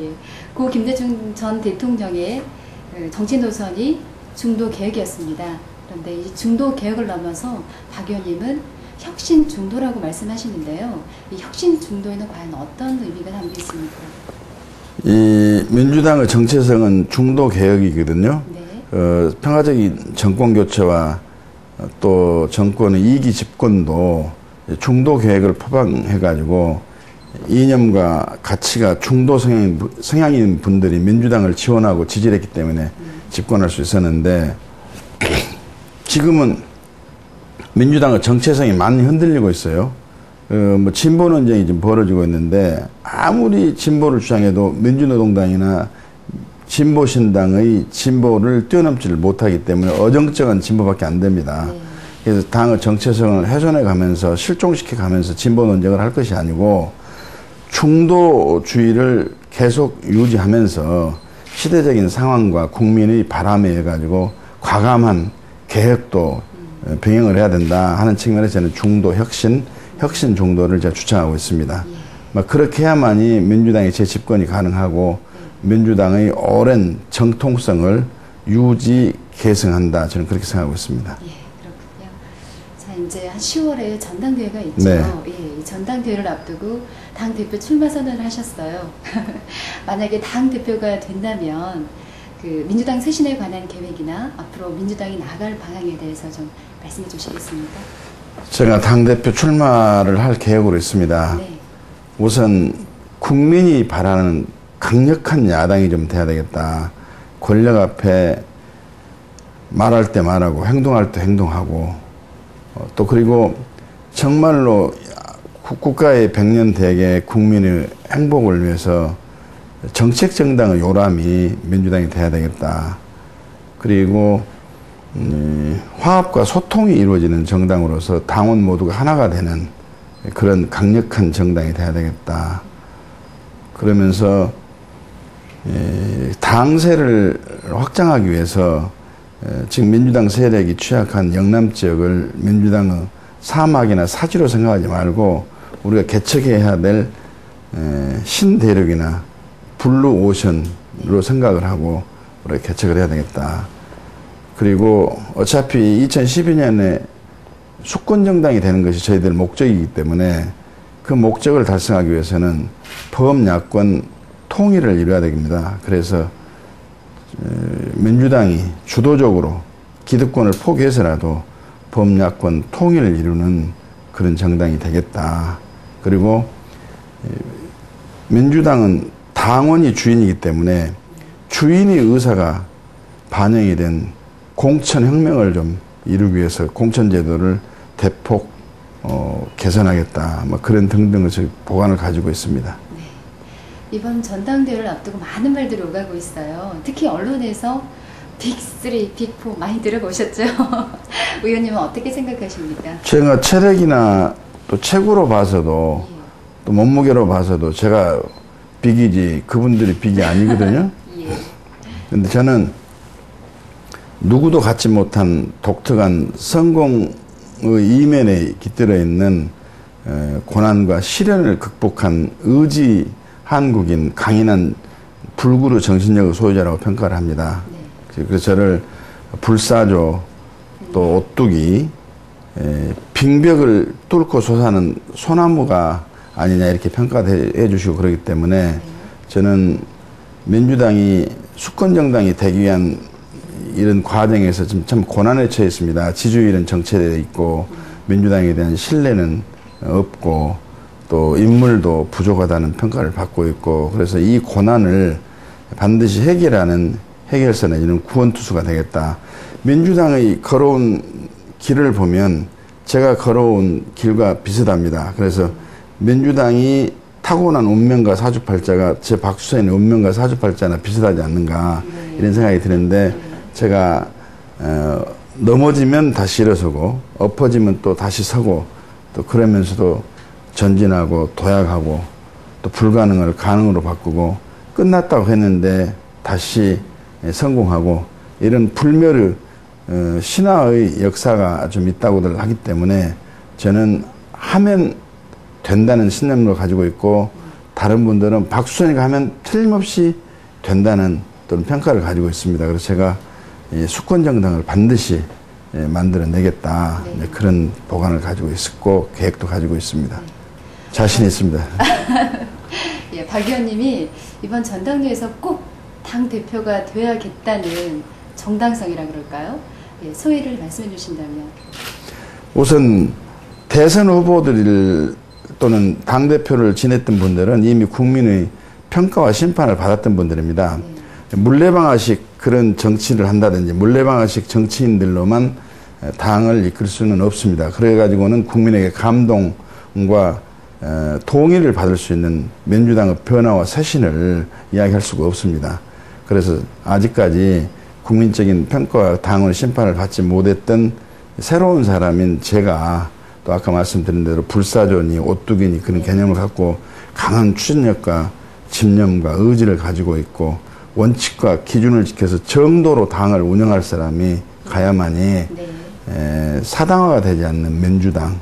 예. 고 김대중 전 대통령의 정치 노선이 중도 개혁이었습니다. 그런데 이 중도 개혁을 넘어서 박 의원님은 혁신 중도라고 말씀하시는데요. 이 혁신 중도에는 과연 어떤 의미가 담겨 있습니까? 이 민주당의 정체성은 중도 개혁이거든요. 네. 평화적인 정권 교체와 또 정권의 2기 집권도 중도 계획을 포함해가지고 이념과 가치가 중도 성향인 분들이 민주당을 지원하고 지지를 했기 때문에 집권할 수 있었는데, 지금은 민주당의 정체성이 많이 흔들리고 있어요. 뭐 진보 논쟁이 지금 벌어지고 있는데, 아무리 진보를 주장해도 민주노동당이나 진보신당의 진보를 뛰어넘지를 못하기 때문에 어정쩡한 진보밖에 안 됩니다. 네. 그래서 당의 정체성을 훼손해 가면서 실종시켜 가면서 진보 논쟁을 할 것이 아니고 중도주의를 계속 유지하면서 시대적인 상황과 국민의 바람에 의해 가지고 과감한 개혁도 병행을 해야 된다 하는 측면에서 저는 중도 혁신 중도를 제가 주장하고 있습니다. 그렇게 해야만이 민주당의 재집권이 가능하고 민주당의 오랜 정통성을 유지 계승한다, 저는 그렇게 생각하고 있습니다. 예, 그렇군요. 자, 이제 한 10월에 전당대회가 있죠. 네. 예, 이 전당대회를 앞두고 당 대표 출마 선언을 하셨어요. 만약에 당 대표가 된다면 그 민주당 쇄신에 관한 계획이나 앞으로 민주당이 나아갈 방향에 대해서 좀 말씀해 주시겠습니까? 제가 당 대표 출마를 할 계획으로 있습니다. 네. 우선 국민이 바라는 강력한 야당이 좀 돼야 되겠다. 권력 앞에 말할 때 말하고 행동할 때 행동하고, 또 그리고 정말로 국가의 백년대계 국민의 행복을 위해서 정책 정당의 요람이 민주당이 돼야 되겠다. 그리고 화합과 소통이 이루어지는 정당으로서 당원 모두가 하나가 되는 그런 강력한 정당이 돼야 되겠다. 그러면서 당세를 확장하기 위해서 지금 민주당 세력이 취약한 영남 지역을 민주당의 사막이나 사지로 생각하지 말고 우리가 개척해야 될 신대륙이나 블루오션으로 생각을 하고 우리가 개척을 해야 되겠다. 그리고 어차피 2012년에 수권정당이 되는 것이 저희들 목적이기 때문에 그 목적을 달성하기 위해서는 범야권 통일을 이루어야 됩니다. 그래서 민주당이 주도적으로 기득권을 포기해서라도 범야권 통일을 이루는 그런 정당이 되겠다. 그리고 민주당은 당원이 주인이기 때문에 주인의 의사가 반영이 된 공천혁명을 좀 이루기 위해서 공천제도를 대폭 개선하겠다. 그런 등등의 보관을 가지고 있습니다. 네. 이번 전당대회를 앞두고 많은 말들이 오가고 있어요. 특히 언론에서 빅3, 빅4 많이 들어보셨죠? 의원님은 어떻게 생각하십니까? 제가 체력이나 또 체구로 봐서도 예. 또 몸무게로 봐서도 제가 빅이지 그분들이 빅이 아니거든요. 예. 근데 저는 누구도 갖지 못한 독특한 성공의 이면에 깃들어 있는 고난과 시련을 극복한 의지 한국인 강인한 불구르 정신력의 소유자라고 평가를 합니다. 네. 그래서 저를 불사조 또 오뚜기 빙벽을 뚫고 솟아는 소나무가 아니냐 이렇게 평가해 주시고 그러기 때문에 저는 민주당이 수권정당이 되기 위한 이런 과정에서 지금 참 고난에 처해 있습니다. 지지율은 정체되어 있고 민주당에 대한 신뢰는 없고 또 인물도 부족하다는 평가를 받고 있고, 그래서 이 고난을 반드시 해결하는 해결사 내지는 구원투수가 되겠다. 민주당의 걸어온 길을 보면 제가 걸어온 길과 비슷합니다. 그래서 민주당이 타고난 운명과 사주팔자가 제 박수현의 운명과 사주팔자나 비슷하지 않는가 이런 생각이 드는데, 제가 넘어지면 다시 일어서고 엎어지면 또 다시 서고 또 그러면서도 전진하고 도약하고 또 불가능을 가능으로 바꾸고 끝났다고 했는데 다시 성공하고 이런 불멸의 신화의 역사가 좀 있다고들 하기 때문에 저는 하면 된다는 신념을 가지고 있고 다른 분들은 박수선이가 하면 틀림없이 된다는 또는 평가를 가지고 있습니다. 그래서 제가 이 수권정당을 반드시 만들어내겠다. 네. 그런 보관을 가지고 있었고 계획도 가지고 있습니다. 네. 자신 있습니다. 예, 박 의원님이 이번 전당대회에서 꼭 당 대표가 되어야겠다는 정당성이라 그럴까요? 예, 소회를 말씀해 주신다면. 우선 대선 후보들 또는 당대표를 지냈던 분들은 이미 국민의 평가와 심판을 받았던 분들입니다. 네. 물레방아식 그런 정치를 한다든지 물레방아식 정치인들로만 당을 이끌 수는 없습니다. 그래가지고는 국민에게 감동과 동의를 받을 수 있는 민주당의 변화와 쇄신을 이야기할 수가 없습니다. 그래서 아직까지 국민적인 평가와 당의 심판을 받지 못했던 새로운 사람인 제가 또 아까 말씀드린 대로 불사조니 오뚜기니 그런 개념을 갖고 강한 추진력과 집념과 의지를 가지고 있고 원칙과 기준을 지켜서 정도로 당을 운영할 사람이 가야만이 네. 사당화가 되지 않는 민주당,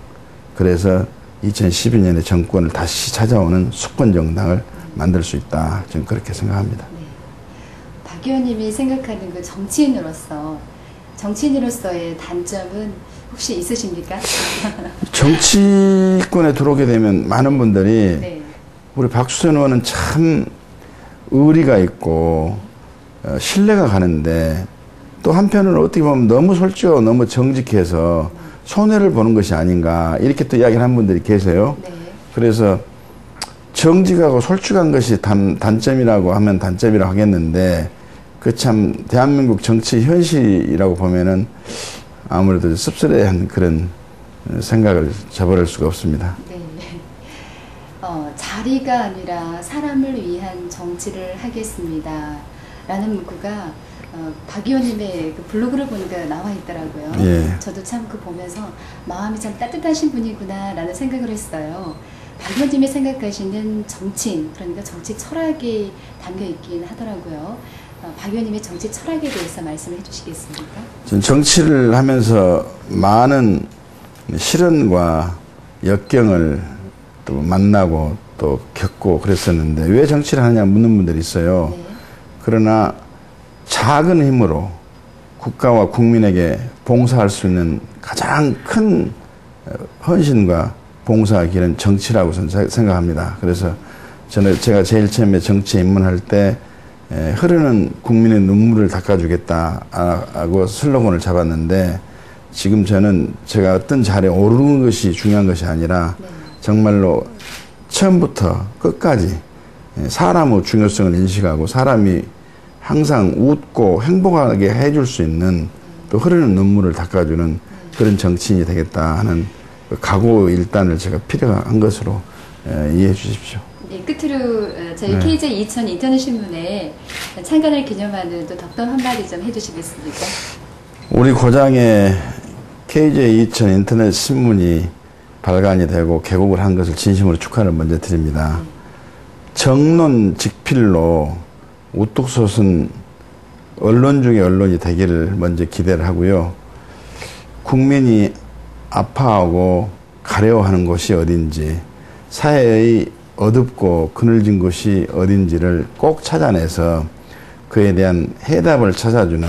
그래서 2012년에 정권을 다시 찾아오는 수권정당을 만들 수 있다. 저는 그렇게 생각합니다. 네. 박 의원님이 생각하는 그 정치인으로서의 단점은 혹시 있으십니까? 정치권에 들어오게 되면 많은 분들이 네. 우리 박수선 의원은 참 의리가 있고 신뢰가 가는데 또 한편으로는 어떻게 보면 너무 솔직하고 너무 정직해서 손해를 보는 것이 아닌가 이렇게 또 이야기를 한 분들이 계세요. 네. 그래서 정직하고 솔직한 것이 단점이라고 하면 단점이라고 하겠는데 그 참 대한민국 정치 현실이라고 보면은 아무래도 씁쓸해한 그런 생각을 저버릴 수가 없습니다. 네. 자리가 아니라 사람을 위한 정치를 하겠습니다. 라는 문구가 박 의원님의 그 블로그를 보니까 나와 있더라고요. 예. 저도 참 그 보면서 마음이 참 따뜻하신 분이구나 라는 생각을 했어요. 박 의원님이 생각하시는 정치인, 그러니까 정치 철학이 담겨 있긴 하더라고요. 박 의원님의 정치 철학에 대해서 말씀을 해주시겠습니까? 전 정치를 하면서 많은 시련과 역경을 또 만나고 또 겪고 그랬었는데 왜 정치를 하느냐 묻는 분들이 있어요. 네. 그러나 작은 힘으로 국가와 국민에게 봉사할 수 있는 가장 큰 헌신과 봉사의 길은 정치라고 저는 생각합니다. 그래서 제가 제일 처음에 정치에 입문할 때 흐르는 국민의 눈물을 닦아주겠다고 슬로건을 잡았는데 지금 저는 제가 어떤 자리에 오르는 것이 중요한 것이 아니라 네. 정말로 처음부터 끝까지 사람의 중요성을 인식하고 사람이 항상 웃고 행복하게 해줄 수 있는 또 흐르는 눈물을 닦아주는 그런 정치인이 되겠다 하는 각오 일단을 제가 필요한 것으로 이해해 주십시오. 네, 끝으로 저희 KJ 2000 인터넷 신문에 창간을 기념하는 또 덕담 한마디 좀 해주시겠습니까? 우리 고장에 KJ 2000 인터넷 신문이 발간이 되고 개국을 한 것을 진심으로 축하를 먼저 드립니다. 정론 직필로 우뚝 솟은 언론 중에 언론이 되기를 먼저 기대를 하고요. 국민이 아파하고 가려워하는 곳이 어딘지, 사회의 어둡고 그늘진 곳이 어딘지를 꼭 찾아내서 그에 대한 해답을 찾아주는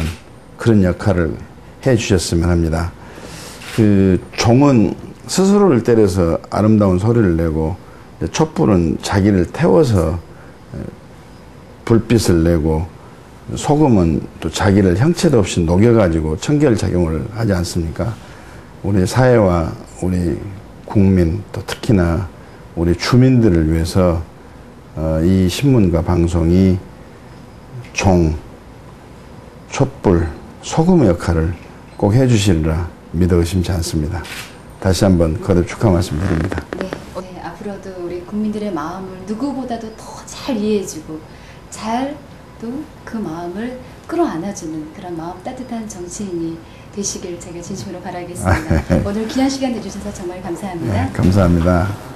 그런 역할을 해 주셨으면 합니다. 그 종은 스스로를 때려서 아름다운 소리를 내고 촛불은 자기를 태워서 불빛을 내고 소금은 또 자기를 형체도 없이 녹여가지고 청결작용을 하지 않습니까? 우리 사회와 우리 국민 또 특히나 우리 주민들을 위해서 이 신문과 방송이 종, 촛불, 소금의 역할을 꼭 해주시리라 믿어 의심치 않습니다. 다시 한번 거듭 축하 말씀드립니다. 네, 앞으로도 우리 국민들의 마음을 누구보다도 더 잘 이해해주고 잘 또 그 마음을 끌어안아주는 그런 마음 따뜻한 정치인이 되시길 제가 진심으로 바라겠습니다. 오늘 귀한 시간 내주셔서 정말 감사합니다. 네, 감사합니다.